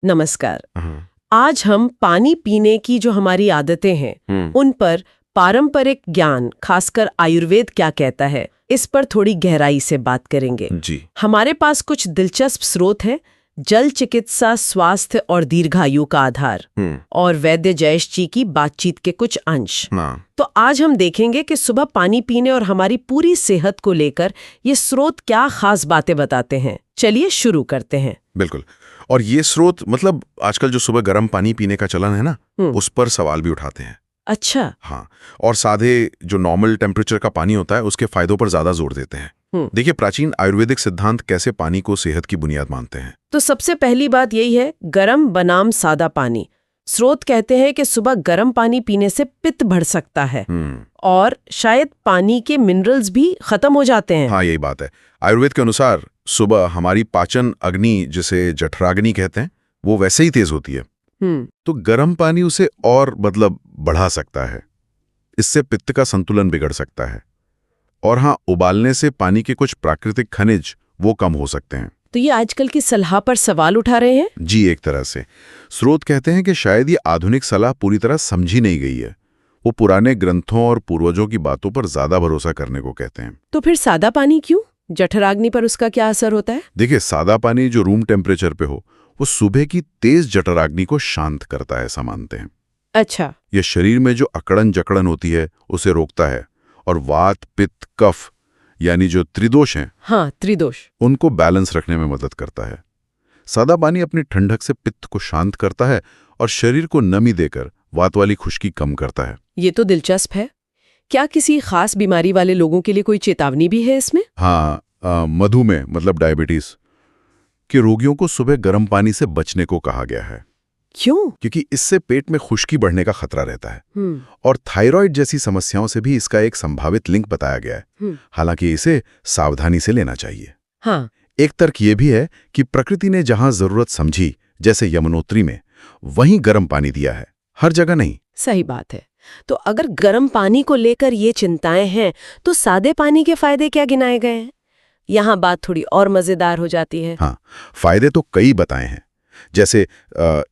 नमस्कार। हाँ। आज हम पानी पीने की जो हमारी आदतें हैं उन पर पारंपरिक ज्ञान, खासकर आयुर्वेद क्या कहता है, इस पर थोड़ी गहराई से बात करेंगे। जी। हमारे पास कुछ दिलचस्प स्रोत हैं, जल चिकित्सा, स्वास्थ्य और दीर्घायु का आधार, और वैद्य जयेश जी की बातचीत के कुछ अंश। हाँ। तो आज हम देखेंगे कि सुबह पानी पीने और हमारी पूरी सेहत को लेकर ये स्रोत क्या खास बातें बताते हैं। चलिए शुरू करते हैं। बिल्कुल। और ये स्रोत मतलब आजकल जो सुबह गर्म पानी पीने का चलन है ना, उस पर सवाल भी उठाते हैं। अच्छा। हाँ। और सादे जो नॉर्मल टेम्परेचर का पानी होता है उसके फायदों पर ज्यादा जोर देते हैं। देखिए, प्राचीन आयुर्वेदिक सिद्धांत कैसे पानी को सेहत की बुनियाद मानते हैं। तो सबसे पहली बात यही है, गरम बनाम सादा पानी। स्रोत कहते हैं कि सुबह गर्म पानी पीने से पित्त बढ़ सकता है और शायद पानी के मिनरल्स भी खत्म हो जाते हैं। हाँ, यही बात है। आयुर्वेद के अनुसार सुबह हमारी पाचन अग्नि, जिसे जठराग्नि कहते हैं, वो वैसे ही तेज होती है। तो गर्म पानी उसे और बढ़ा सकता है। इससे पित्त का संतुलन बिगड़ सकता है। और हाँ, उबालने से पानी के कुछ प्राकृतिक खनिज वो कम हो सकते हैं। तो ये आजकल की सलाह पर सवाल उठा रहे हैं? जी, एक तरह से। स्रोत कहते हैं कि शायद ये आधुनिक सलाह पूरी तरह समझी नहीं गई है। वो पुराने ग्रंथों और पूर्वजों की बातों पर ज्यादा भरोसा करने को कहते हैं। तो फिर सादा पानी क्यों? जठराग्नि पर उसका क्या असर होता है? देखिए, सादा पानी जो रूम टेम्परेचर पे हो, वो सुबह की तेज जठराग्नि को शांत करता है, ऐसा मानते हैं। अच्छा। ये शरीर में जो अकड़न जकड़न होती है उसे रोकता है, और वात, पित्त, कफ यानी जो त्रिदोष हैं, हाँ, त्रिदोष, उनको बैलेंस रखने में मदद करता है। सादा पानी अपनी ठंडक से पित्त को शांत करता है और शरीर को नमी देकर वात वाली खुश्की कम करता है। ये तो दिलचस्प है। क्या किसी खास बीमारी वाले लोगों के लिए कोई चेतावनी भी है इसमें? हाँ, मधुमेह डायबिटीज के रोगियों को सुबह गर्म पानी से बचने को कहा गया है। क्यों? क्योंकि इससे पेट में खुश्की बढ़ने का खतरा रहता है। और थायराइड जैसी समस्याओं से भी इसका एक संभावित लिंक बताया गया है। हालांकि इसे सावधानी से लेना चाहिए। हाँ। एक तर्क ये भी है कि प्रकृति ने जहां जरूरत समझी, जैसे यमुनोत्री में, वहीं गर्म पानी दिया है, हर जगह नहीं। सही बात है। तो अगर गर्म पानी को लेकर ये चिंताएं हैं, तो सादे पानी के फायदे क्या गिनाए गए हैं? यहाँ बात थोड़ी और मजेदार हो जाती है। हाँ, फायदे तो कई बताए हैं। जैसे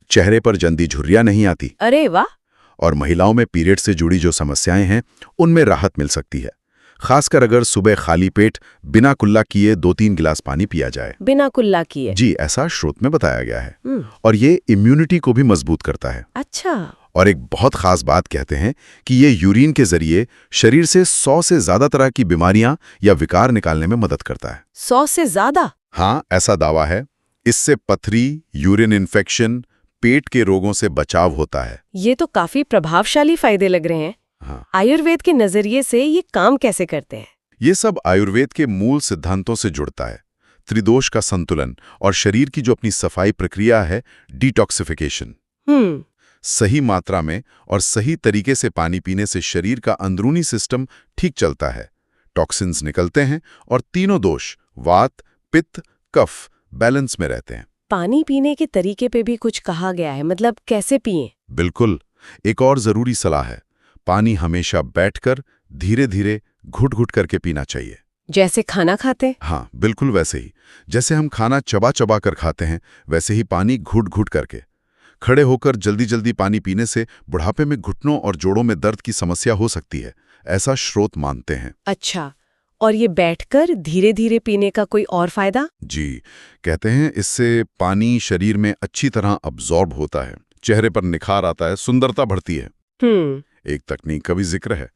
चेहरे पर जल्दी झुर्रियां नहीं आती। अरे वाह। और महिलाओं में पीरियड से जुड़ी जो समस्याएं हैं, उनमें राहत मिल सकती है, खासकर अगर सुबह खाली पेट बिना कुल्ला किए 2-3 गिलास पानी पिया जाए। बिना कुल्ला किए? जी, ऐसा स्रोत में बताया गया है। और ये इम्यूनिटी को भी मजबूत करता है। अच्छा। और एक बहुत खास बात कहते हैं कि ये यूरिन के जरिए शरीर से 100 से ज्यादा तरह की बीमारियां या विकार निकालने में मदद करता है। 100 से ज्यादा? हाँ, ऐसा दावा है। इससे पथरी, यूरिन इन्फेक्शन, पेट के रोगों से बचाव होता है। ये तो काफी प्रभावशाली फायदे लग रहे हैं। हाँ। आयुर्वेद के नजरिए से ये काम कैसे करते हैं? ये सब आयुर्वेद के मूल सिद्धांतों से जुड़ता है। त्रिदोष का संतुलन और शरीर की जो अपनी सफाई प्रक्रिया है, डिटॉक्सिफिकेशन। सही मात्रा में और सही तरीके से पानी पीने से शरीर का अंदरूनी सिस्टम ठीक चलता है, टॉक्सिन्स निकलते हैं और तीनों दोष, वात, पित्त, कफ, बैलेंस में रहते हैं। पानी पीने के तरीके पे भी कुछ कहा गया है, मतलब कैसे पिएं? बिल्कुल। एक और जरूरी सलाह है, पानी हमेशा बैठकर धीरे धीरे घुट घुट करके पीना चाहिए। जैसे खाना खाते? हाँ, बिल्कुल वैसे ही। जैसे हम खाना चबा चबा कर खाते हैं, वैसे ही पानी घुट घुट करके। खड़े होकर जल्दी जल्दी पानी पीने से बुढ़ापे में घुटनों और जोड़ों में दर्द की समस्या हो सकती है, ऐसा स्रोत मानते हैं। अच्छा, और ये बैठकर धीरे धीरे पीने का कोई और फायदा? जी, कहते हैं इससे पानी शरीर में अच्छी तरह अब्जॉर्ब होता है, चेहरे पर निखार आता है, सुंदरता बढ़ती है। एक तकनीक का भी जिक्र है,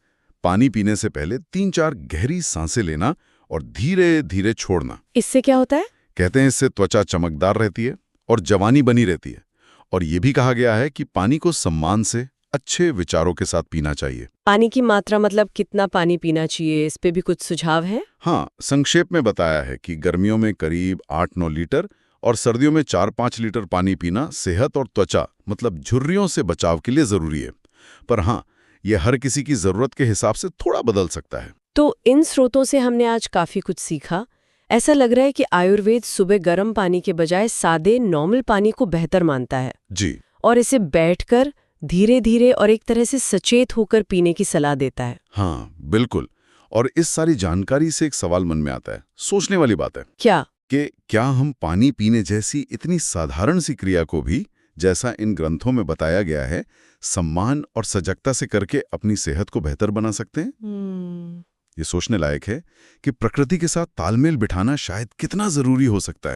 पानी पीने से पहले 3-4 गहरी सांसें लेना और धीरे धीरे छोड़ना। इससे क्या होता है? कहते हैं इससे त्वचा चमकदार रहती है और जवानी बनी रहती है। और ये भी कहा गया है कि पानी को सम्मान से, अच्छे विचारों के साथ पीना चाहिए। पानी की मात्रा मतलब कितना पानी पीना चाहिए, इस पे भी कुछ सुझाव है? हाँ, संक्षेप में बताया है कि गर्मियों में करीब 8-9 लीटर और सर्दियों में 4-5 लीटर पानी पीना सेहत और त्वचा झुर्रियों से बचाव के लिए जरूरी है। पर हाँ, यह हर किसी की जरूरत के हिसाब से थोड़ा बदल सकता है। तो इन स्रोतों से हमने आज काफी कुछ सीखा। ऐसा लग रहा है कि आयुर्वेद सुबह गर्म पानी के बजाय सादे नॉर्मल पानी को बेहतर मानता है। जी। और इसे बैठकर धीरे धीरे और एक तरह से सचेत होकर पीने की सलाह देता है। हाँ, बिल्कुल। और इस सारी जानकारी से एक सवाल मन में आता है, सोचने वाली बात है। क्या? कि क्या हम पानी पीने जैसी इतनी साधारण सी क्रिया को भी, जैसा इन ग्रंथों में बताया गया है, सम्मान और सजगता से करके अपनी सेहत को बेहतर बना सकते हैं? ये सोचने लायक है कि प्रकृति के साथ तालमेल बिठाना शायद कितना जरूरी हो सकता है।